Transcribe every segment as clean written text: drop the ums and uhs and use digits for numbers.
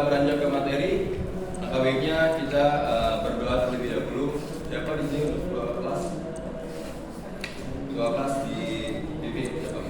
beranjak ke materi, maka baiknya kita berdoa terlebih dahulu. Siapa di sini untuk doa kelas? Doa kelas di PP. Siapa?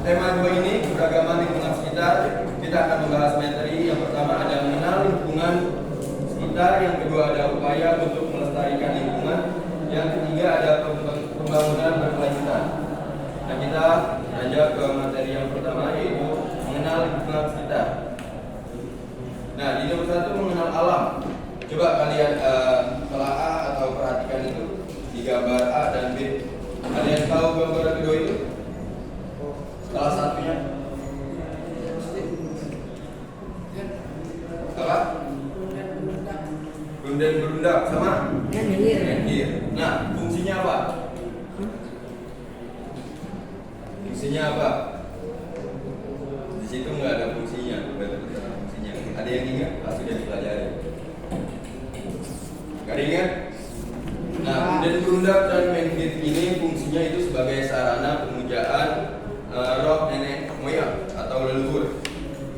Tema 2 ini keberagaman lingkungan sekitar. Kita akan membahas materi. Yang pertama ada mengenal lingkungan sekitar, yang kedua ada upaya untuk melestarikan lingkungan, yang ketiga ada pembangunan berkelanjutan. Nah, kita beranjak ke materi yang pertama, yaitu mengenal lingkungan sekitar. Nah, di nomor 1 mengenal alam. Coba kalian telah atau perhatikan itu di gambar A dan B. Kalian tahu gambar kedua itu? Salah satunya apa? Bundan berundak sama gendir. Nah, fungsinya apa? Fungsinya apa? Di situ nggak ada fungsinya, fungsinya. Ada yang ingat? Pasti sudah dipelajari. Nggak ada ingat? Nah, bundan berundak dan gendir ini fungsinya itu sebagai sarana pemujaan roh nenek moyang atau leluhur,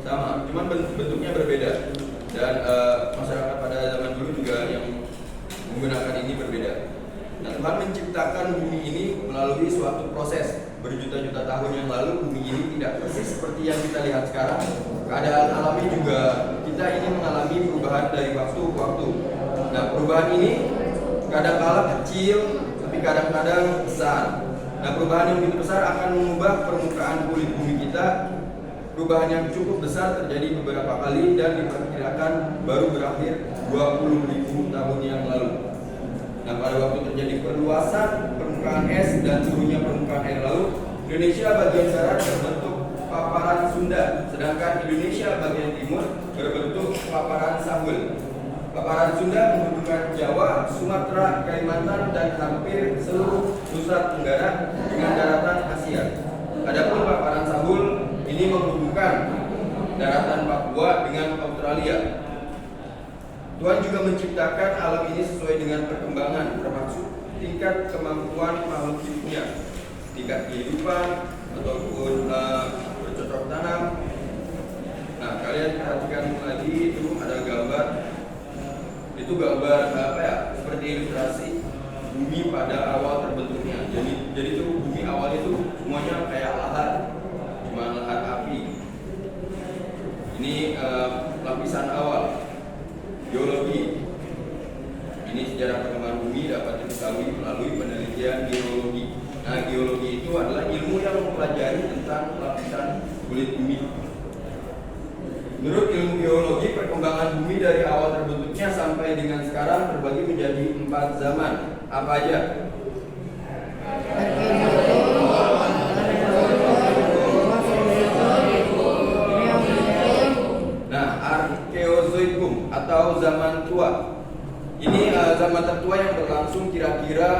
sama, cuman bentuknya berbeda, dan masyarakat pada zaman dulu juga yang menggunakan ini berbeda. Nah, Tuhan menciptakan bumi ini melalui suatu proses. Berjuta-juta tahun yang lalu bumi ini tidak persis seperti yang kita lihat sekarang. Keadaan alami juga kita ini mengalami perubahan dari waktu ke waktu. Nah, perubahan ini kadang-kala kecil, tapi kadang-kadang besar. Nah, perubahan yang begitu besar akan mengubah permukaan kulit bumi kita. Perubahan yang cukup besar terjadi beberapa kali dan diperkirakan baru berakhir 20.000 tahun yang lalu. Nah, pada waktu terjadi perluasan permukaan es dan turunnya permukaan air laut, Indonesia bagian barat berbentuk paparan Sunda, sedangkan Indonesia bagian timur berbentuk paparan Sambul. Paparan Sunda menghubungkan Jawa, Sumatera, Kalimantan, dan hampir seluruh Nusa Tenggara dengan daratan Asia. Adapun paparan Sambul ini menghubungkan daratan Papua dengan Australia. Tuhan juga menciptakan alam ini sesuai dengan perkembangan, termasuk tingkat kemampuan makhluk hidupnya, tingkat kehidupan ataupun bercocok tanam. Nah, kalian perhatikan lagi, itu ada gambar. Itu gambar apa ya? Seperti ilustrasi bumi pada awal terbentuknya. Jadi itu bumi awal itu semuanya kayak lahar, cuma lahar api. Ini lapisan awal geologi. Ini sejarah perkembangan bumi dapat diketahui melalui penelitian geologi. Nah, geologi itu adalah ilmu yang mempelajari tentang lapisan kulit bumi. Menurut ilmu geologi, perkembangan bumi dari awal terbentuknya sampai dengan sekarang terbagi menjadi 4 zaman. Apa aja? Nah, atau zaman tua. Ini zaman tertua yang berlangsung kira-kira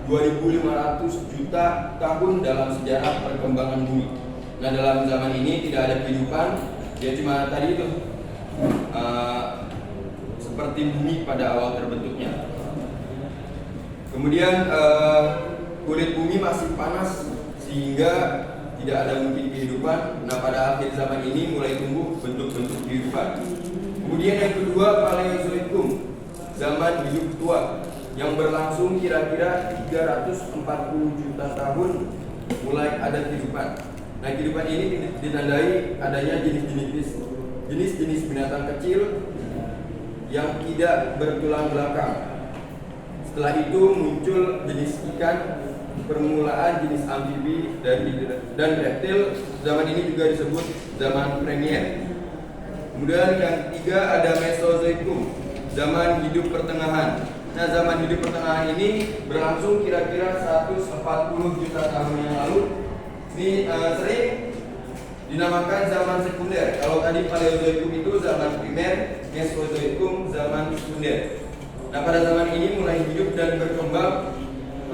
2.500 juta tahun dalam sejarah perkembangan bumi. Nah, dalam zaman ini tidak ada kehidupan, ya cuma tadi itu seperti bumi pada awal terbentuknya. Kemudian kulit bumi masih panas sehingga tidak ada mungkin kehidupan. Nah, pada akhir zaman ini mulai tumbuh bentuk-bentuk kehidupan. Kemudian yang kedua, Paleozoikum, zaman hidup tua, yang berlangsung kira-kira 340 juta tahun mulai ada kehidupan. Nah, kehidupan ini ditandai adanya jenis-jenis binatang kecil yang tidak bertulang belakang. Setelah itu muncul jenis ikan, permulaan jenis amfibi dan reptil. Zaman ini juga disebut zaman Premier. Kemudian yang ketiga ada Mesozoikum, zaman hidup pertengahan. Nah, zaman hidup pertengahan ini berlangsung kira-kira 140 juta tahun yang lalu. Ini sering dinamakan zaman sekunder. Kalau tadi Paleozoikum itu zaman primer, Mesozoikum zaman sekunder. Nah, pada zaman ini mulai hidup dan berkembang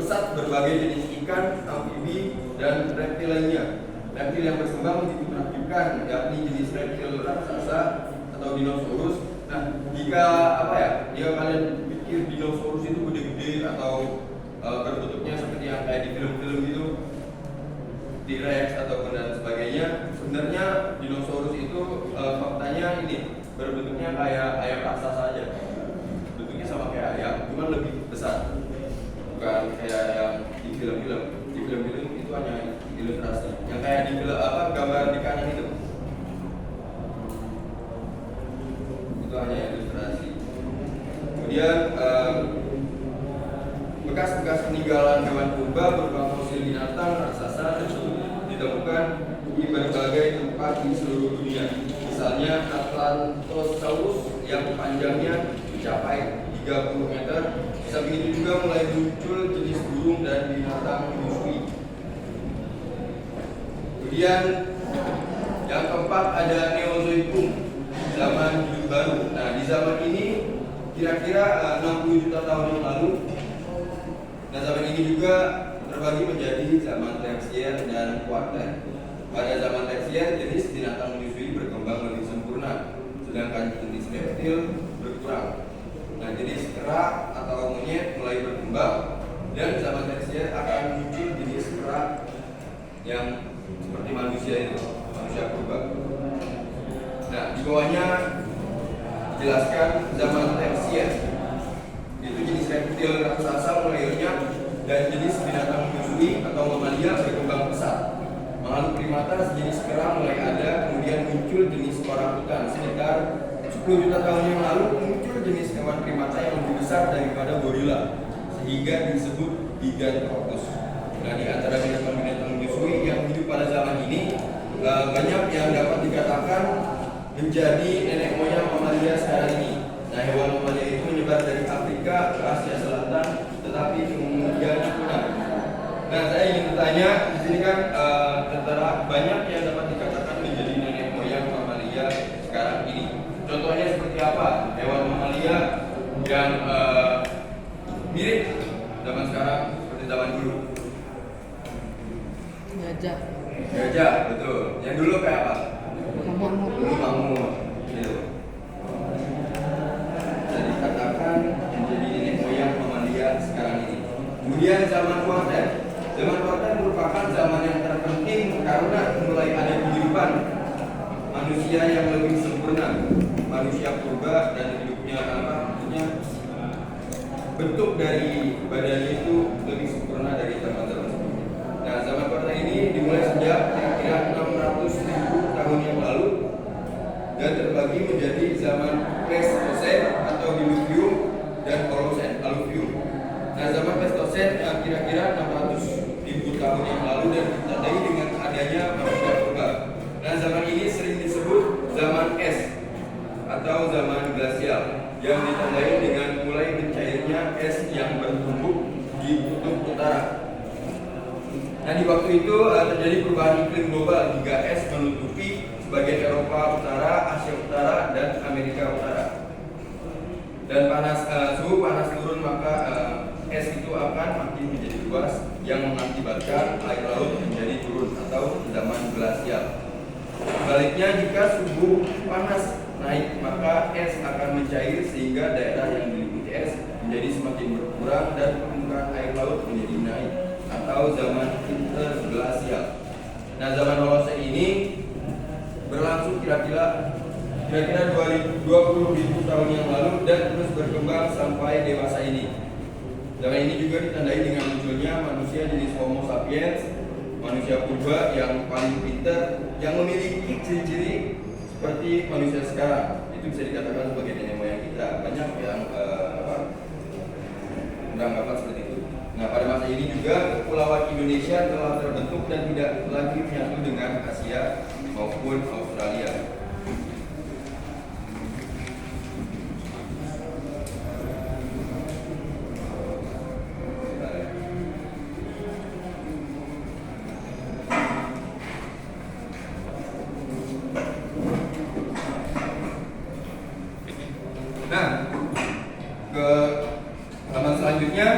pesat berbagai jenis ikan, amfibi, dan reptil lainnya. Reptil yang berkembang diperhatikan yakni jenis reptil raksasa atau dinosaurus. Nah, jika kalian pikir dinosaurus itu gede-gede atau berbentuknya seperti yang kayak di film-film gitu, T-Rex ataupun dan sebagainya, sebenarnya dinosaurus itu faktanya ini berbentuknya kayak ayam raksasa saja. Bentuknya sama kayak ayam, cuma lebih besar. Bukan kayak yang di film-film. Di film-film itu hanya ilustrasi. Yang kayak di film gambar di kanan itu hanya ilustrasi. Kemudian bekas-bekas peninggalan hewan purba berupa fosil binatang raksasa ditemukan di berbagai tempat di seluruh dunia. Misalnya Atlantosaurus yang panjangnya mencapai 30 meter. Samping itu juga mulai muncul jenis burung dan binatang menyusui. Kemudian yang keempat ada Neozoikum, zaman hidup baru. Nah, di zaman ini kira-kira 60 juta tahun yang lalu. Nah, zaman ini juga terbagi menjadi zaman Tersier dan Kuarter. Pada zaman Tersier, jenis binatang menyusui berkembang lebih sempurna, sedangkan jenis reptil berkurang. Nah, jenis kera atau monyet mulai berkembang, dan zaman Tersier akan muncul jenis kera yang seperti manusia itu, manusia purba. Nah, di bawahnya dijelaskan zaman Tersier. Itu jenis reptil raksasa mulai lenyap dan jenis binatang menyusui atau mamalia berkembang pesat. Makhluk primata sejenis kera mulai ada, kemudian muncul jenis orangutan. Sekitar 10 juta tahun yang lalu muncul jenis hewan primata yang lebih besar daripada gorila, sehingga disebut Gigantopus. Nah, di antara binatang-binatang menyusui yang hidup pada zaman ini, banyak yang dapat dikatakan menjadi nenek moyang mamalia sekarang ini. Nah, hewan mamalia itu menyebar dari Afrika ke Asia Selatan, tetapi kemudian punah. Nah, saya ingin bertanya, di sini kan antara banyak yang dapat dikatakan menjadi nenek moyang mamalia sekarang ini. Contohnya seperti apa? Hewan mamalia yang mirip zaman sekarang seperti zaman dulu. Gajah, betul. Yang dulu kayak apa? Dulu mamut. Gitu. Bisa dikatakan menjadi nenek moyang mamalia sekarang ini. Kemudian zaman Kuarter. Zaman Kuarter merupakan zaman yang terpenting karena mulai ada kehidupan manusia yang lebih sempurna. Manusia purba dan hidupnya bentuk dari badannya itu lebih sempurna dari zaman-zaman sebelumnya. Nah, zaman Kuarter ini dimulai sejak kira-kira 600.000 tahun yang lalu dan terbagi menjadi zaman Pleistocene atau Diluvium dan Holocene Alluvium. Nah, zaman Pleistocene kira-kira 600.000 tahun yang lalu dan ditandai dengan adanya manusia purba. Nah, zaman ini sering disebut zaman es atau zaman glasial yang ditandai dengan mulai mencairnya es yang bertumbuk di kutub utara. Nah, di waktu itu terjadi perubahan iklim global hingga es menutupi sebagian Eropa Utara, Asia Utara, dan Amerika Utara. Dan suhu panas turun, maka es itu akan makin menjadi luas yang mengakibatkan air laut menjadi turun atau zaman glasial. Sebaliknya, jika suhu panas naik, maka es akan mencair sehingga daerah yang diliputi es menjadi semakin berkurang dan permukaan air laut menjadi naik atau zaman interglasial. Nah, zaman Holocene ini berlangsung kira-kira 20.000 tahun yang lalu dan terus berkembang sampai dewasa ini. Zaman ini juga ditandai dengan munculnya manusia jenis Homo sapiens, manusia purba yang paling pintar, yang memiliki ciri-ciri seperti manusia sekarang. Itu bisa dikatakan sebagai nenek moyang kita. Banyak yang beranggapan seperti itu. Nah, pada masa ini juga kepulauan Indonesia telah terbentuk dan tidak lagi menyatu dengan Asia maupun Australia. Nah, ke halaman selanjutnya,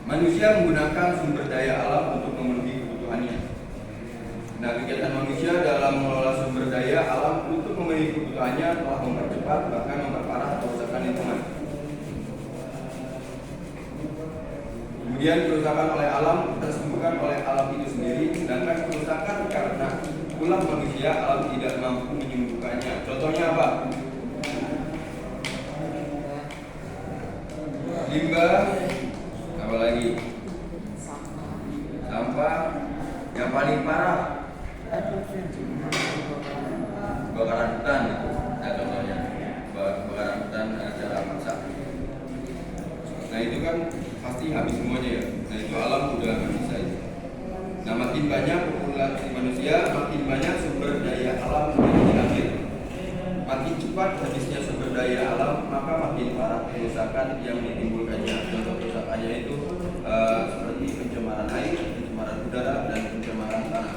manusia menggunakan sumber daya alam untuk memenuhi kebutuhannya. Nah, kegiatan manusia dalam mengelola sumber daya alam untuk memenuhi kebutuhannya telah mempercepat bahkan memperparah kerusakan lingkungan. Kemudian kerusakan oleh alam tersebabkan oleh alam itu sendiri, sedangkan kerusakan karena ulah manusia alam tidak mampu menyembuhkannya. Contohnya apa? Limbah, apa lagi? Sampah, yang paling parah kebakaran hutan gitu. Nah, contohnya kebakaran hutan secara paksa. Nah, itu kan pasti habis semuanya ya. Nah, itu alam udah nggak bisa itu. Nah, makin banyak populasi manusia, makin banyak sumber daya alam yang diambil. Makin cepat habisnya sumber daya alam, maka makin parah kerusakan yang ditimbulkannya. Contoh kerusakannya itu seperti pencemaran air, pencemaran udara, dan pencemaran tanah.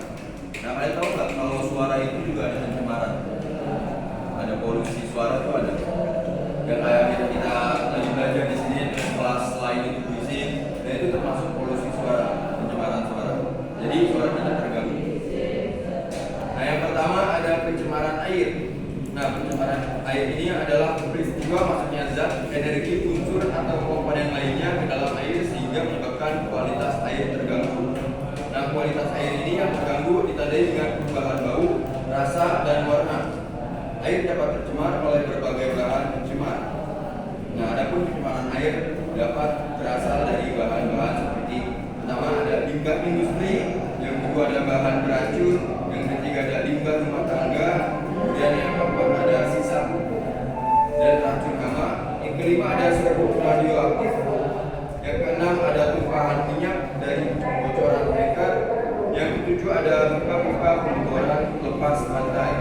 Nah, kalian tahu nggak kalau suara itu juga ada pencemaran? Ada polusi suara itu ada. Yang kayak kita lagi belajar di sini, kelas lain itu bising, dan itu termasuk polusi suara, pencemaran suara. Jadi suara tidak terganggu. Nah, yang pertama ada pencemaran air. Nah, pencemaran air ini adalah peristiwa masuknya zat, energi, unsur atau komponen lainnya ke dalam air sehingga menyebabkan kualitas air terganggu. Nah, kualitas air ini yang terganggu ditandai dengan perubahan bau, rasa, dan warna. Air dapat tercemar oleh berbagai bahan pencemar. Nah, adapun pencemaran air dapat berasal dari bahan-bahan seperti pertama ada limbah industri, yang kedua ada bahan beracun, yang ketiga ada limbah rumah tangga, kemudian yang keempat ada sisa pupuk dan racun hama, yang kelima ada serbuk radioaktif, yang keenam ada tumpahan minyak dari bocoran tanker, yang ketujuh ada pipa-pipa pemboran lepas pantai.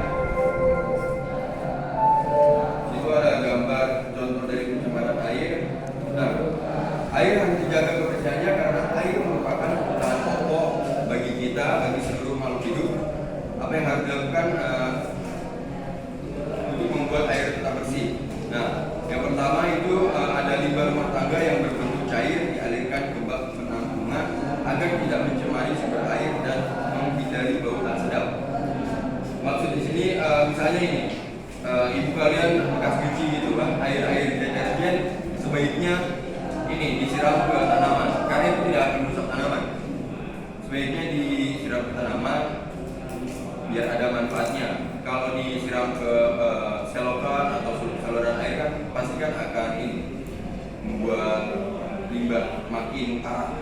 Itu ada gambar contoh dari pencemaran air. Nah, air harus dijaga kebersihannya karena air merupakan kebutuhan pokok bagi kita, bagi seluruh makhluk hidup. Apa yang harus dilakukan untuk membuat air tetap bersih? Nah, yang pertama itu ada limbah rumah tangga yang berbentuk cair dialirkan ke bak penampungan agar tidak mencemari sumber air dan menghindari bau tak sedap. Maksud di sini misalnya ini, ibu kalian bekas cuci gitu kan, air deterjen sebaiknya ini disiram ke tanaman karena itu tidak akan merusak tanaman. Sebaiknya disiram ke tanaman biar ada manfaatnya. Kalau disiram ke selokan atau saluran air kan pasti kan akan ini membuat limbah makin parah.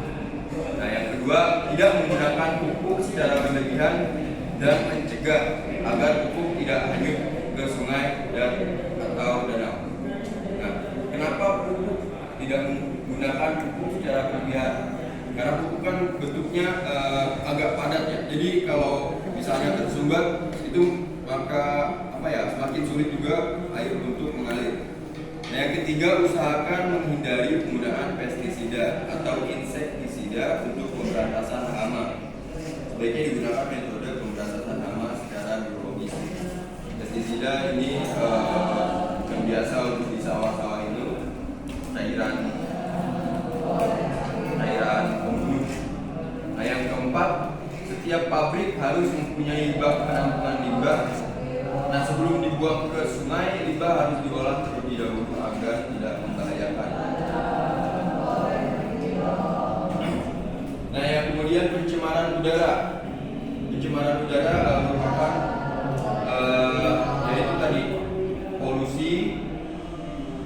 Nah, yang kedua, tidak menggunakan pupuk secara berlebihan dan mencegah agar pupuk tidak hanyut ke sungai dan atau danau. Nah, kenapa pupuk tidak menggunakan pupuk secara berlebihan? Karena pupuk kan bentuknya agak padat ya. Jadi kalau misalnya tersumbat itu maka semakin sulit juga air untuk mengalir. Nah, yang ketiga, usahakan menghindari penggunaan pestisida atau insektisida untuk pemberantasan hama. Sebaiknya digunakan metode pemberantasan hama secara biologis. Pestisida ini biasa untuk di sawah-sawah itu cairan pembunuh. Nah, yang keempat, setiap pabrik harus mempunyai bak penampungan limbah. Nah, sebelum dibuang ke sungai, limbah harus diolah terlebih dahulu agar tidak membahayakan. Nah, yang kemudian pencemaran udara. Pencemaran udara merupakan yaitu tadi polusi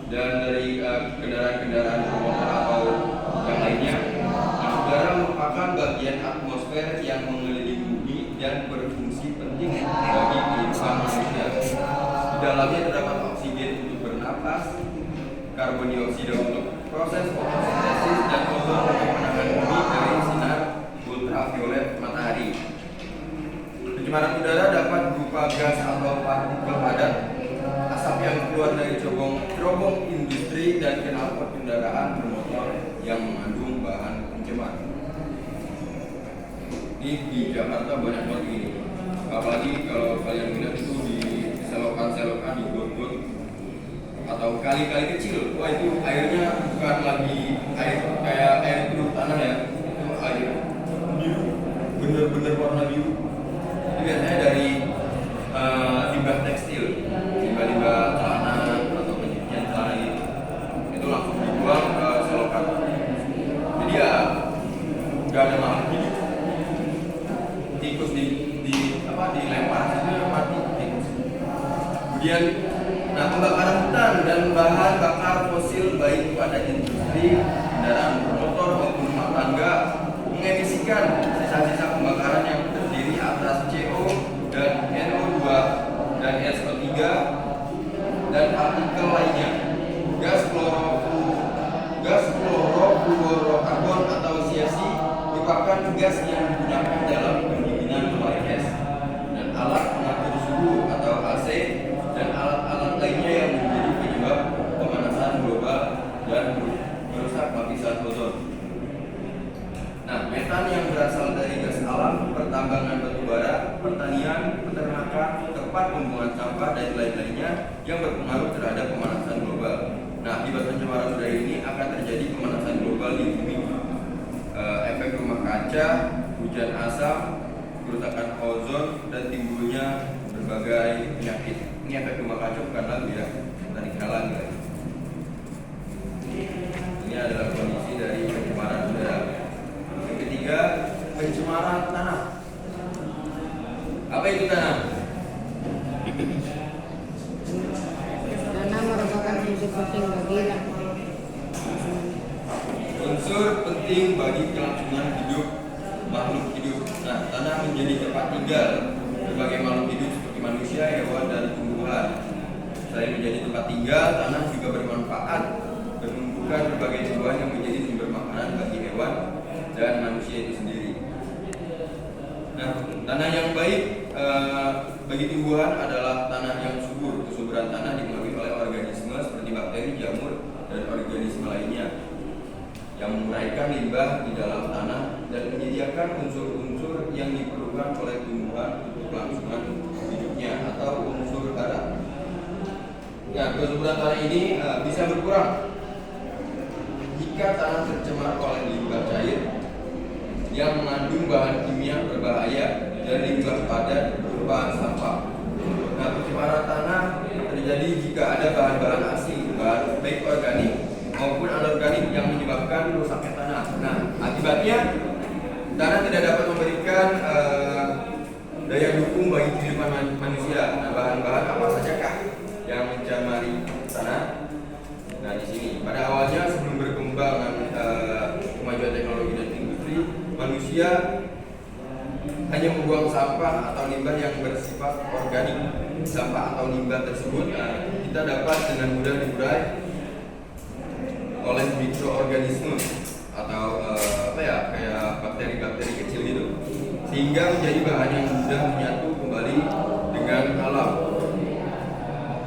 dan dari kendaraan-kendaraan bermotor atau yang lainnya. Nah, udara merupakan bagian atmosfer yang mengelilingi bumi dan berfungsi penting bagi kehidupan manusia. Di dalamnya terdapat oksigen untuk bernapas, karbon dioksida untuk proses fotosintesis, dan ozon untuk menahan bumi dari sinar ultraviolet matahari. Pencemaran udara dapat berupa gas atau partikel padat, asap yang keluar dari cerobong industri, dan knalpot kendaraan bermotor yang mengandung bahan pencemar. Ini di Jakarta banyak banget ini. Apalagi kalau kalian lihat itu di selokan-selokan, di got-got atau kali-kali kecil. Wah, itu airnya bukan lagi air kayak air turun tanah ya. Itu air biru, bener-bener warna biru. Itu biasanya dari limbah tekstil, limbah celana atau pencucian celana gitu. Itu langsung dibuang ke selokan. Jadi ya nggak ada makhluk hidup. Tikus dilempar itu mati tikus. Kemudian, nah, pembakaran hutan dan bahan bakar fosil baik pada industri, kendaraan bermotor maupun rumah tangga mengemisikan sisa-sisa pembakaran yang terdiri atas CO dan NO2 dan SO3 dan partikel lainnya. Gas klorofluorokarbon atau CFC merupakan gas yang digunakan dalam pendinginan proyek es dan alat pengatur suhu atau AC dan alat-alat lainnya yang menjadi penyebab pemanasan global dan merusak lapisan ozon. Nah, metan yang berasal dari gas alam, pertambangan batubara, pertanian, peternakan, tempat pembuangan sampah, dan lain-lainnya yang berpengaruh terhadap pemanasan global. Nah, akibat pencemaran udara ini akan terjadi pemanasan global di bumi. Efek rumah kaca, hujan asam, kerusakan ozon, dan timbulnya berbagai penyakit. Ini efek rumah kaca bukan lagu ya, tadi kira lagi. Ini adalah kondisi dari pencemaran udara. Yang ketiga, pencemaran tanah. Apa itu tanah? Tanah merupakan unsur penting bagi unsur penting bagi kelangsungan hidup makhluk hidup. Nah, tanah menjadi tempat tinggal berbagai makhluk hidup seperti manusia, hewan, dan tumbuhan. Selain menjadi tempat tinggal, tanah juga bermanfaat menumbuhkan berbagai tumbuhan yang menjadi sumber makanan bagi hewan dan manusia itu sendiri. Nah, tanah yang baik bagi tumbuhan adalah tanah yang subur. Kesuburan tanah dipengaruhi oleh organisme seperti bakteri, jamur, dan organisme lainnya yang menguraikan limbah di dalam tanah dan menyediakan unsur-unsur yang diperlukan oleh tumbuhan untuk kelangsungan hidupnya atau unsur hara. Nah, kesuburan tanah ini bisa berkurang jika tanah tercemar oleh limbah cair yang mengandung bahan kimia berbahaya dan limbah padat berupa sampah. Nah, pencemaran tanah terjadi jika ada bahan-bahan asing, baik organik maupun anorganik yang menyebabkan rusaknya tanah. Nah, akibatnya tanah tidak dapat memberikan daya dukung bagi kehidupan manusia. Nah, bahan-bahan apa sajakah yang mencemari tanah? Nah, di sini pada awalnya sebelum berkembang kemajuan teknologi dan industri, manusia hanya membuang sampah atau limbah yang bersifat organik. Sampah atau limbah tersebut kita dapat dengan mudah diurai oleh mikroorganisme atau kayak bakteri-bakteri kecil gitu, sehingga menjadi bahan yang mudah menyatu kembali dengan alam.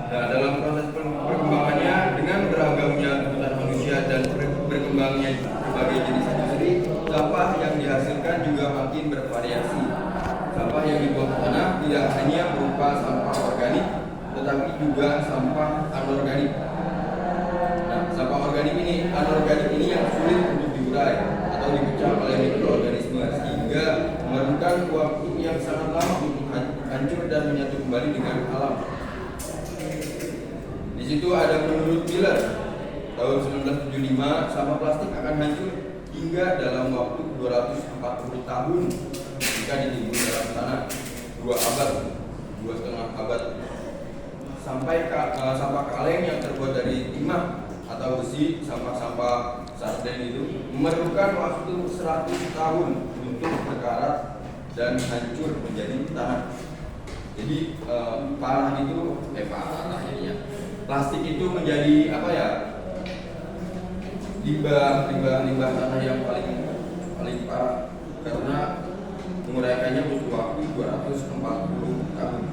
Nah, dalam proses perkembangannya dengan beragamnya kebutuhan manusia dan berkembangnya berbagai jenis industri, sampah yang dihasilkan juga makin bervariasi. Sampah yang dibuang ke tanah tidak hanya berupa sampah organik, tetapi juga sampah anorganik. Nah, sampah anorganik ini yang sulit untuk diurai atau dipecah oleh mikroorganisme sehingga memerlukan waktu yang sangat lama untuk hancur dan menyatu kembali dengan alam. Di situ ada menurut Miller tahun 1975 sampah plastik akan hancur hingga dalam waktu 240 tahun jika ditimbun dalam tanah 2,5 abad. Sampai sampah kaleng yang terbuat dari timah atau besi, sampah-sampah sarden itu memerlukan waktu 100 tahun untuk berkarat dan hancur menjadi tanah. Jadi parah jadinya. Plastik itu menjadi limbah tanah yang paling parah karena menguraikannya butuh waktu 240 tahun.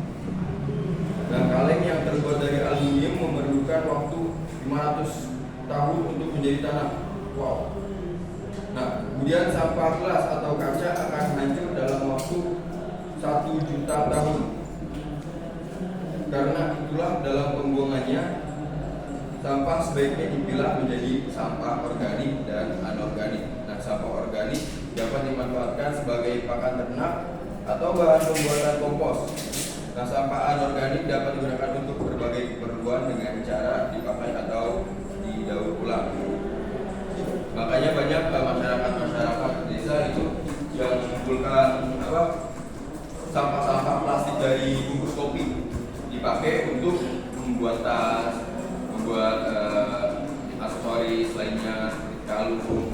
Dan kaleng yang terbuat dari aluminium memerlukan waktu 500 tahun untuk menjadi tanah. Wow. Nah, kemudian sampah gelas atau kaca akan hancur dalam waktu 1 juta tahun. Karena itulah dalam pembuangannya sampah sebaiknya dipilah menjadi sampah organik dan anorganik. Nah, sampah organik dapat dimanfaatkan sebagai pakan ternak atau bahan pembuatan kompos. Nah, sampah anorganik dapat digunakan untuk berbagai keperluan dengan cara dipakai atau didaur ulang. Makanya banyak masyarakat desa itu yang mengumpulkan sampah-sampah plastik dari bungkus kopi dipakai untuk membuat tas, membuat aksesoris lainnya seperti kalung.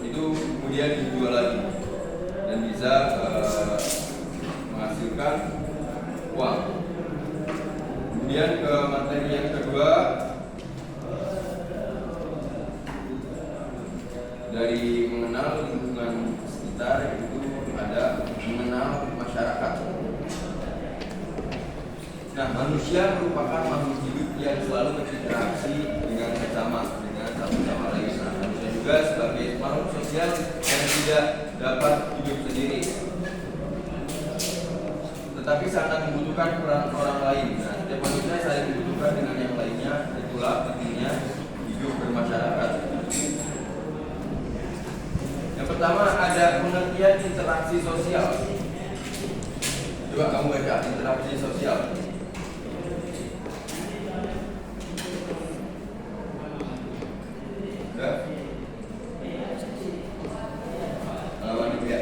Itu kemudian dijual lagi dan bisa menghasilkan uang. Kemudian ke materi yang kedua, dari mengenal lingkungan sekitar itu ada mengenal masyarakat. Nah, manusia merupakan makhluk hidup yang selalu berinteraksi dengan sesama, dengan satu sama lain. Nah, manusia juga sebagai makhluk sosial yang tidak dapat hidup sendiri, tetapi sangat membutuhkan peran orang lain. Nah, setiap manusia saling membutuhkan dengan yang lainnya. Itulah pentingnya hidup bermasyarakat. Yang pertama ada pengertian interaksi sosial. Coba kamu baca interaksi sosial. Halaman itu ya.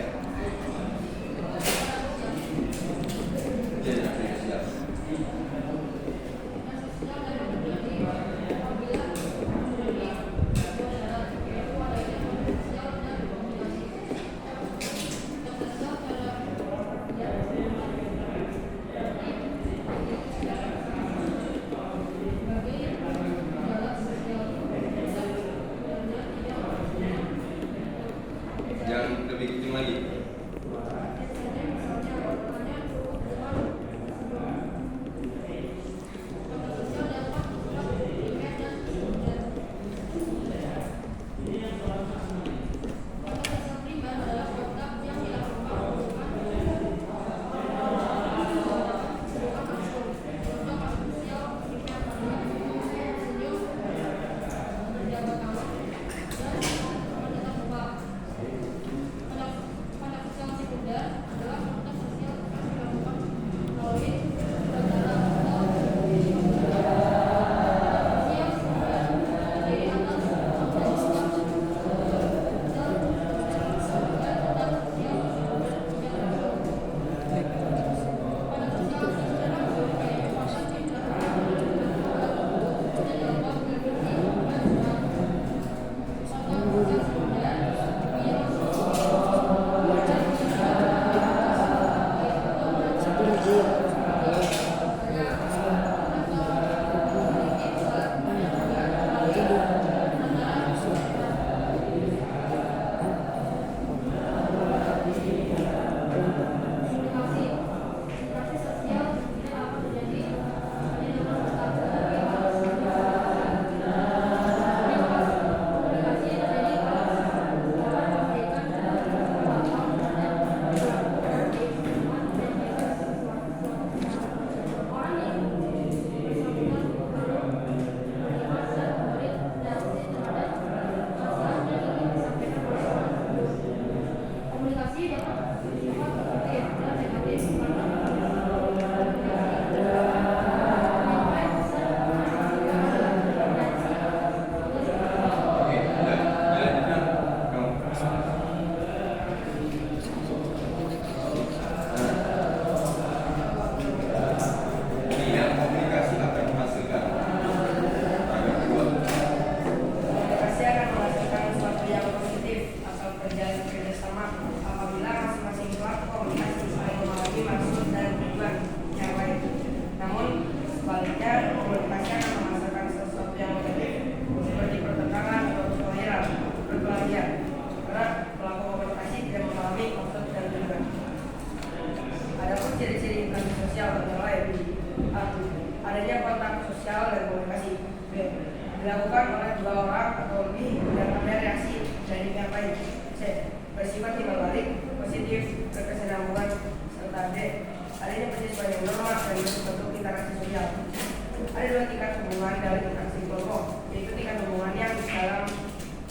kandungan dalam interaksi kelompok, yaitu tingkat hubungan yang dalam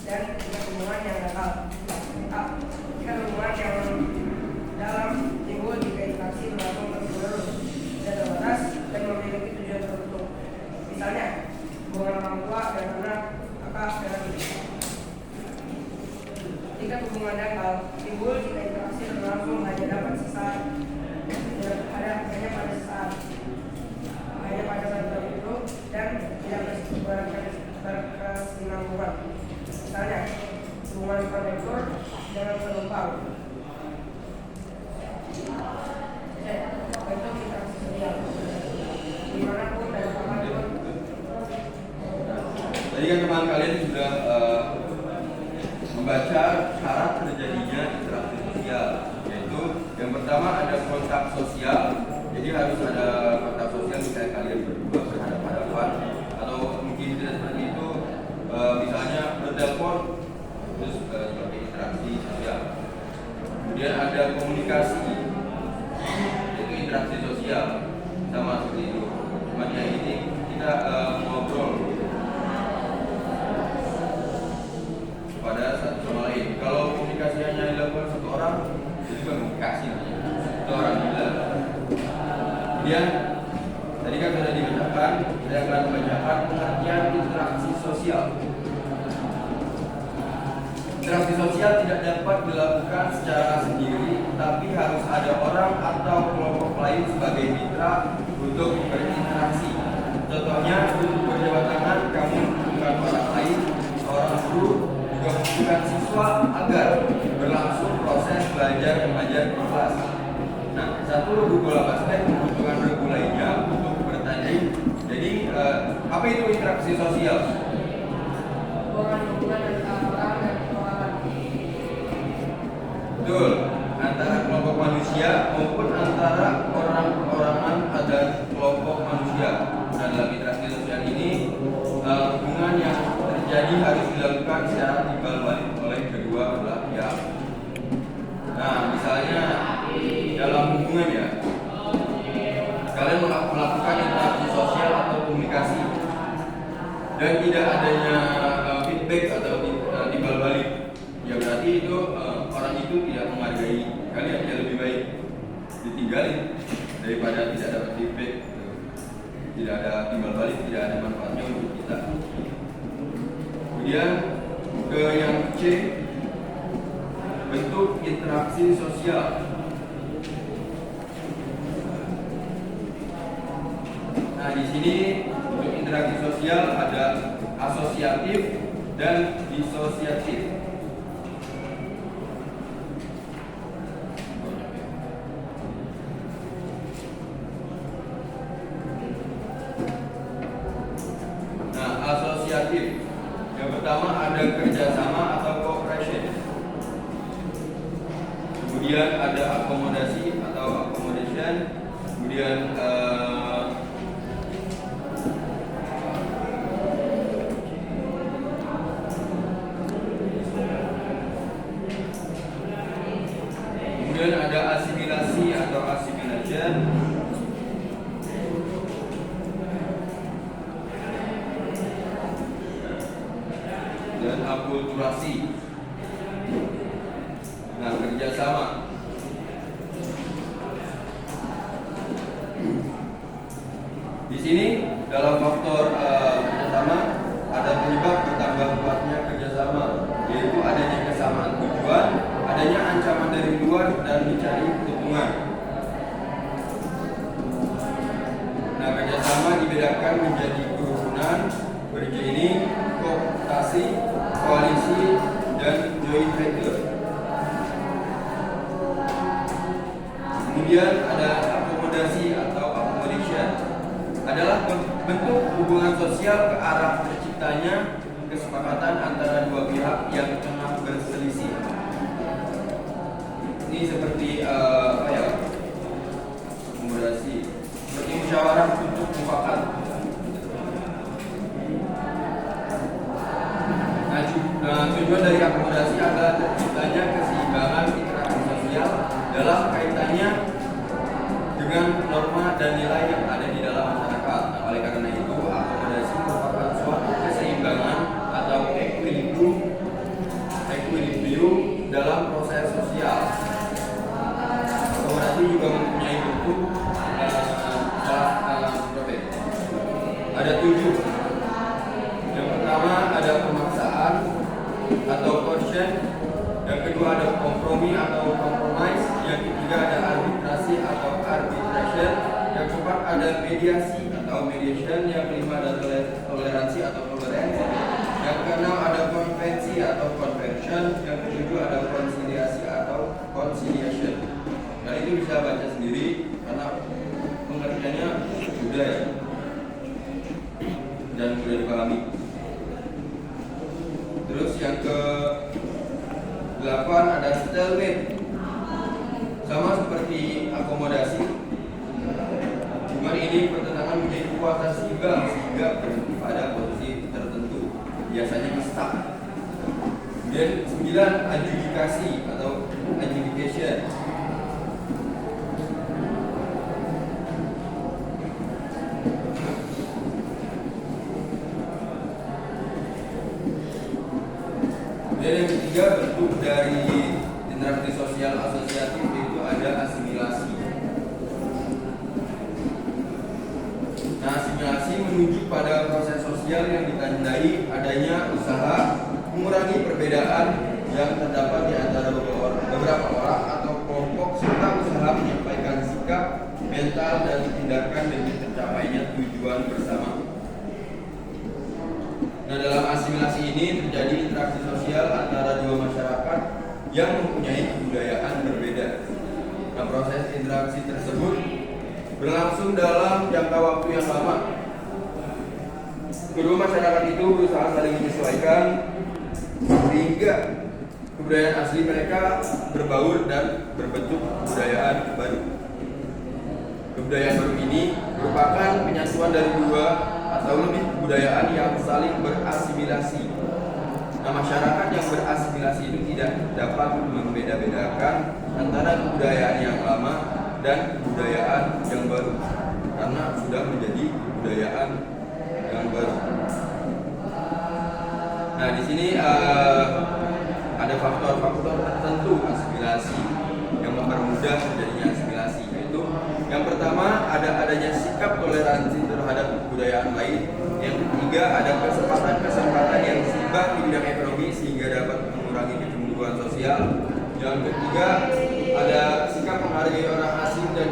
dan tingkat hubungan yang dangkal. Tingkat hubungan yang dalam timbul jika interaksi berlangsung terus-menerus dan terbatas dan memiliki tujuan tertentu. Misalnya, hubungan orang tua dan anak, kakak dan adik. Tingkat hubungan dangkal timbul jika interaksi berlangsung hanya pada saat tertentu dan tidak berkesinambungan. Misalnya, hubungan kondektur dengan penumpang. Bentuk interaksi sosial dimanapun dan kapanpun. Tadi kan teman kalian sudah membaca syarat terjadinya interaksi sosial, yaitu yang pertama ada kontak sosial. Jadi harus ada kontak sosial misalnya kalian berdua berhadapan-hadapan, atau mungkin tidak seperti itu, misalnya bertelepon, terus sebagai interaksi sosial. Kemudian ada komunikasi, yaitu interaksi sosial, sama seperti itu. Cuman ya ini kita ngobrol kepada satu sama lain. Kalau komunikasi hanya dilakukan satu orang, itu bukan komunikasi namanya, itu orang gila. Kemudian tadi kan sudah dibacakan, saya akan membacakan pengertian interaksi sosial. Interaksi sosial tidak dapat dilakukan secara sendiri, tapi harus ada orang atau kelompok lain sebagai mitra untuk berinteraksi. Contohnya, untuk berjabat tangan, kamu membutuhkan orang lain, seorang guru juga membutuhkan siswa agar berlangsung proses belajar mengajar di kelas. Nah, satu regu bola basket membutuhkan regu lainnya untuk bertanding. Jadi, apa itu interaksi sosial? Hubungan antara orang dan orang. Betul, antara kelompok manusia maupun antara orang-orangan dan kelompok manusia. Nah, dalam interaksi sosial ini, hubungan yang terjadi harus dilakukan secara timbal balik oleh kedua belah pihak. Nah, misalnya dalam hubungan ya, kalian melakukan interaksi sosial atau komunikasi dan tidak adanya feedback atau timbal balik, ya berarti itu orang itu tidak menghargai kalian. Ya lebih baik ditinggalin daripada tidak dapat feedback, tidak ada timbal balik, tidak ada manfaatnya untuk kita. Kemudian ke yang C, bentuk interaksi sosial. Nah, di sini untuk interaksi sosial ada asosiatif dan disosiatif. Nah, asosiatif yang pertama ada kerjasama atau cooperation. Kemudian ada akomodasi atau accommodation. Kemudian ada asimilasi atau assimilation. Dan akulturasi. Nah, kerjasama. Di sini dalam faktor pertama ada penyebab bertambah kuatnya kerjasama, yaitu adanya kesamaan tujuan, adanya ancaman dari luar dan mencari keuntungan. Nah, kerjasama dibedakan menjadi kerukunan, bargaining, kooptasi, koalisi, dan joint venture. Kemudian ada akomodasi atau accommodation, adalah bentuk hubungan sosial ke arah terciptanya kesepakatan antara dua pihak yang tengah berselisih. Ini seperti akomodasi, seperti musyawarah untuk mufakat. Nah, tujuan dari akomodasi adalah terciptanya keseimbangan interaksi sosial dalam kaitannya dengan norma dan nilai yang ada di dalam masyarakat. Nah, oleh karena itu akomodasi mediasi atau mediation, yang kelima ada toleransi atau toleransi, yang keenam ada konvensi atau convention, yang ketujuh ada konsiliasi atau conciliation. Dan itu bisa baca sendiri karena pengertiannya mudah ya dan mudah dipahami. Terus yang ke 8 ada stalemate, sama seperti akomodasi, cuman ini pertentangan menjadi kuasa sehingga berhenti pada posisi tertentu, biasanya stuck. Kemudian 9 adjudikasi atau adjudication. Dan yang ketiga, bentuk dari interaksi sosial asosiatif itu ada asimilasi. Nah, asimilasi menunjuk pada proses sosial yang ditandai adanya usaha mengurangi perbedaan yang terdapat di antara beberapa orang atau kelompok, serta usaha menyampaikan sikap, mental, dan tindakan demi tercapainya tujuan bersama. Nah, dalam asimilasi ini terjadi interaksi sosial antara dua masyarakat yang mempunyai kebudayaan berbeda. Nah, proses interaksi tersebut berlangsung dalam jangka waktu yang lama. Kedua masyarakat itu berusaha saling menyesuaikan sehingga kebudayaan asli mereka berbaur dan berbentuk kebudayaan baru. Kebudayaan baru ini merupakan penyatuan dari dua atau lebih kebudayaan yang saling berasimilasi. Nah, masyarakat yang berasimilasi itu tidak dapat membeda-bedakan antara kebudayaan yang lama dan kebudayaan yang baru karena sudah menjadi kebudayaan yang baru. Nah, di sini ada faktor-faktor tertentu asimilasi yang mempermudah terjadinya asimilasi, yaitu yang pertama adanya sikap toleransi terhadap kebudayaan lain. Yang ketiga ada kesempatan yang seimbang di bidang ekonomi sehingga dapat mengurangi kecemburuan sosial. Yang ketiga ada sikap menghargai orang asing dan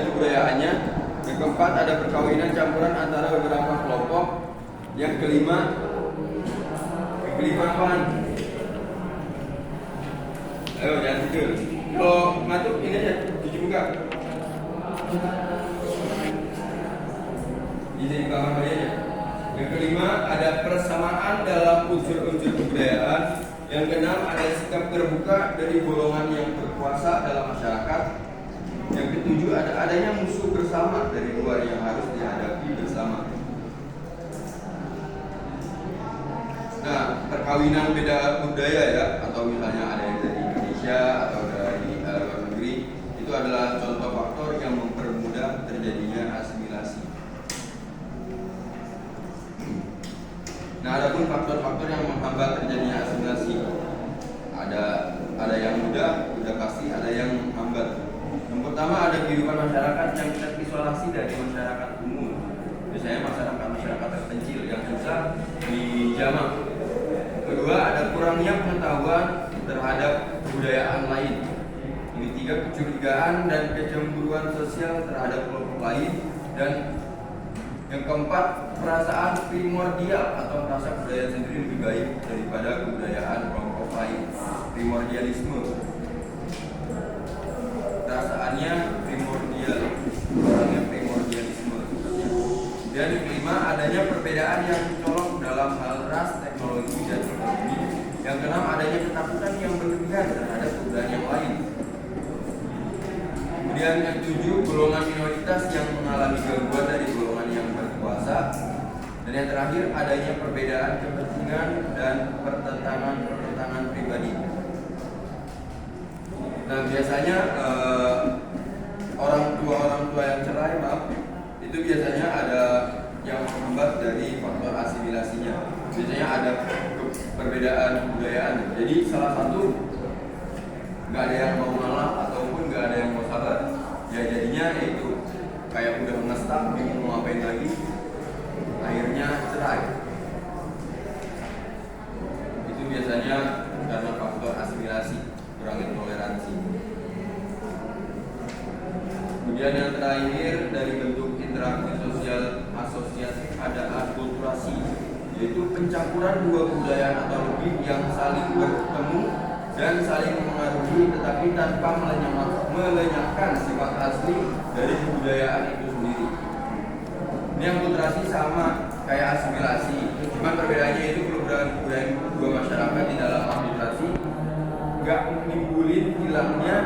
kebudayaannya. Yang keempat ada perkawinan campuran antara beberapa kelompok. Yang kelima apaan? Ayo jangan tidur. Kalau ngantuk ini aja cuci muka. Di kamar mandi aja. Yang kelima ada persamaan dalam unsur-unsur kebudayaan. Yang keenam ada sikap terbuka dari golongan yang berkuasa dalam masyarakat. Yang ketujuh adanya musuh bersama dari luar yang harus dihadapi bersama. Nah, perkawinan beda budaya ya, atau misalnya ada yang dari Indonesia atau dari luar negeri, itu adalah contoh faktor yang mempermudah terjadinya asimilasi. Nah, adapun faktor-faktor yang menghambat terjadinya asimilasi, ada yang mudah pasti, ada yang menghambat. Yang pertama ada kehidupan masyarakat yang terisolasi dari masyarakat umum. Biasanya masyarakat terpencil yang susah dijamah. Kedua ada kurangnya pengetahuan terhadap kebudayaan lain. Yang ketiga kecurigaan dan kecemburuan sosial terhadap kelompok lain. Dan yang keempat perasaan primordial atau merasa kebudayaan sendiri lebih baik daripada kebudayaan kelompok lain. Primordialisme. Perasaannya primordial, orangnya primordialisme. Dan yang kelima adanya perbedaan yang mencolok dalam hal ras, teknologi, dan ekonomi. Yang keenam adanya ketakutan yang berlebihan terhadap kebudayaan yang lain. Kemudian yang ketujuh golongan minoritas yang mengalami gangguan dari golongan yang berkuasa. Dan yang terakhir adanya perbedaan kepentingan dan pertentangan pribadi. Nah, biasanya orang tua yang cerai, itu biasanya ada yang menghambat dari faktor asimilasinya. Biasanya ada perbedaan kebudayaan. Jadi salah satu nggak ada yang mau ngalah ataupun nggak ada yang mau sabar. Ya jadinya itu kayak udah ngestak, bingung mau ngapain lagi, akhirnya cerai. Itu biasanya karena faktor asimilasi, kurangnya toleransi. Kemudian yang terakhir dari yaitu pencampuran dua kebudayaan atau lebih yang saling bertemu dan saling mengaruhi tetapi tanpa melenyapkan sifat asli dari kebudayaan itu sendiri. Ini akulturasi sama kayak asimilasi, cuman perbedaannya itu kebudayaan dua masyarakat di dalam akulturasi nggak menimbulin hilangnya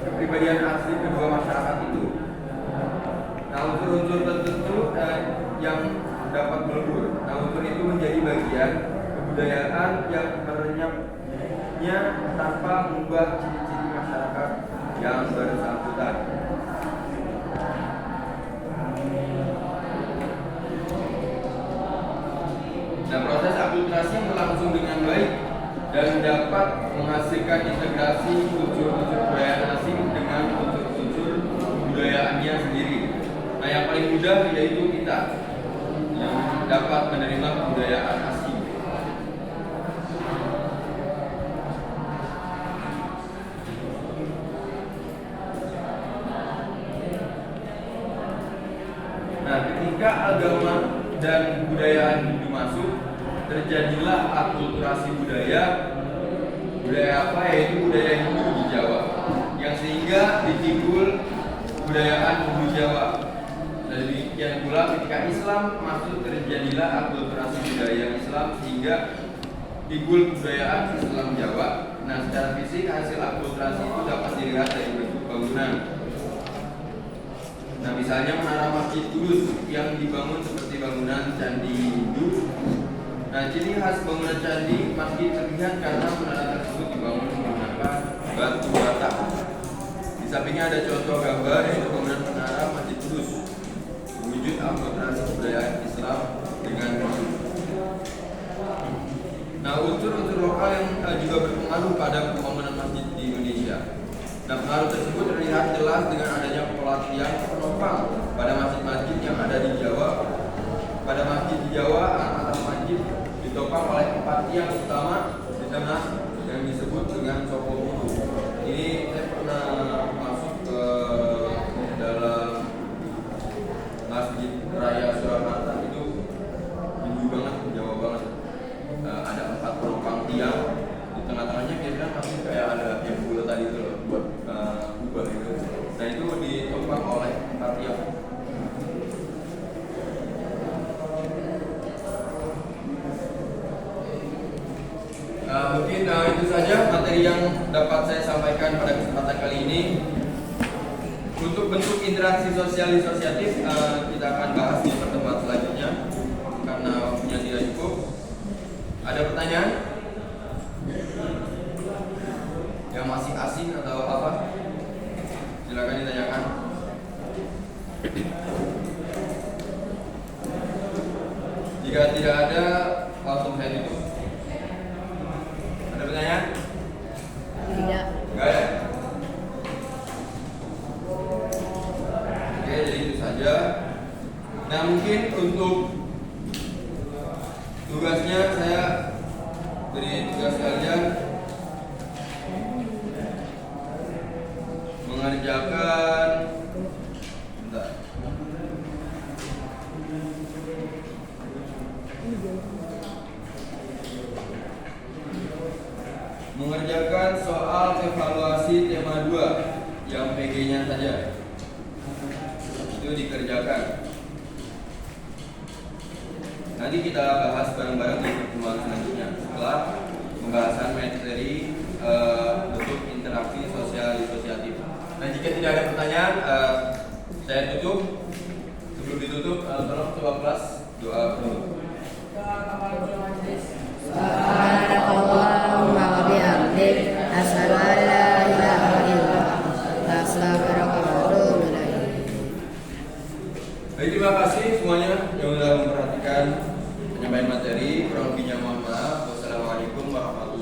kepribadian asli kedua masyarakat itu. Nah, unsur-unsur tertentu yang dapat melebur. Nah, unsur itu menjadi bagian kebudayaan yang merenyapnya tanpa mengubah ciri-ciri masyarakat yang bersangkutan. Nah, proses akulturasi yang berlangsung dengan baik dan dapat menghasilkan integrasi unsur-unsur kebudayaan asing dengan unsur-unsur kebudayaannya sendiri. Nah, yang paling mudah yaitu kita yang dapat menerima kebudayaan asing. Nah, ketika agama dan kebudayaan Hindu masuk, terjadilah akulturasi budaya. Budaya apa? Yaitu budaya Hindu di Jawa, yang sehingga ditimbul kebudayaan Hindu Jawa. Dan demikian pula ketika Islam masuk, terjadilah akulturasi budaya Islam sehingga timbul kebudayaan Islam Jawa. Nah, secara fisik hasil akulturasi itu dapat dilihat dari bentuk bangunan. Nah, misalnya menara Masjid Kudus yang dibangun seperti bangunan candi Hindu. Nah, ciri khas bangunan candi masjid terlihat karena menara tersebut dibangun menggunakan batu bata. Di sampingnya ada contoh gambar yaitu bangunan menara Masjid Kudus, wujud akulturasi kebudayaan Islam dengan Hindu. Nah, unsur-unsur lokal yang juga berpengaruh pada pembangunan masjid di Indonesia. Nah, pengaruh tersebut terlihat jelas dengan adanya pola tiang penopang pada masjid-masjid yang ada di Jawa. Pada masjid di Jawa, atap masjid ditopang oleh 4 tiang utama di tengah yang disebut dengan Soko Budu. Ini saya pernah masuk ke dalam Masjid Raya Surakarta, itu Hindu banget, Jawa banget. Ada 4 penopang tiang, di tengah-tengahnya kira-kira masih kayak ada yang bulat tadi itu loh, buat kubah itu. Nah, itu ditopang oleh 4 tiang. Mungkin itu saja materi yang dapat saya sampaikan pada kesempatan kali ini. Untuk bentuk interaksi sosial-disosiatif kita akan bahas di pertemuan selanjutnya karena waktunya tidak cukup. Ada pertanyaan? Yang masih asing atau apa? Silakan ditanyakan. Jika tidak ada, langsung saya tutup. Ada pertanyaan? Tidak. Enggak ada? Oke, jadi itu saja. Nah, mungkin untuk tugasnya saya beri tugas kalian mengerjakan mengerjakan soal evaluasi tema 2 yang PG-nya saja. Itu dikerjakan. Nanti kita bahas bareng-bareng di pertemuan selanjutnya setelah pembahasan materi bentuk interaksi sosial disosiatif. Nah, jika tidak ada pertanyaan, saya tutup. Sebelum ditutup, tolong coba kelas doa penutup. Subhanallahumma wa bihamdik, asyhadu an la ilaha illa anta, astaghfiruka wa atubu ilaik. Baik, terima kasih semuanya yang sudah memperhatikan penyampaian materi. Kurang lebihnya mohon maaf. Wassalamualaikum warahmatullahi wabarakatuh.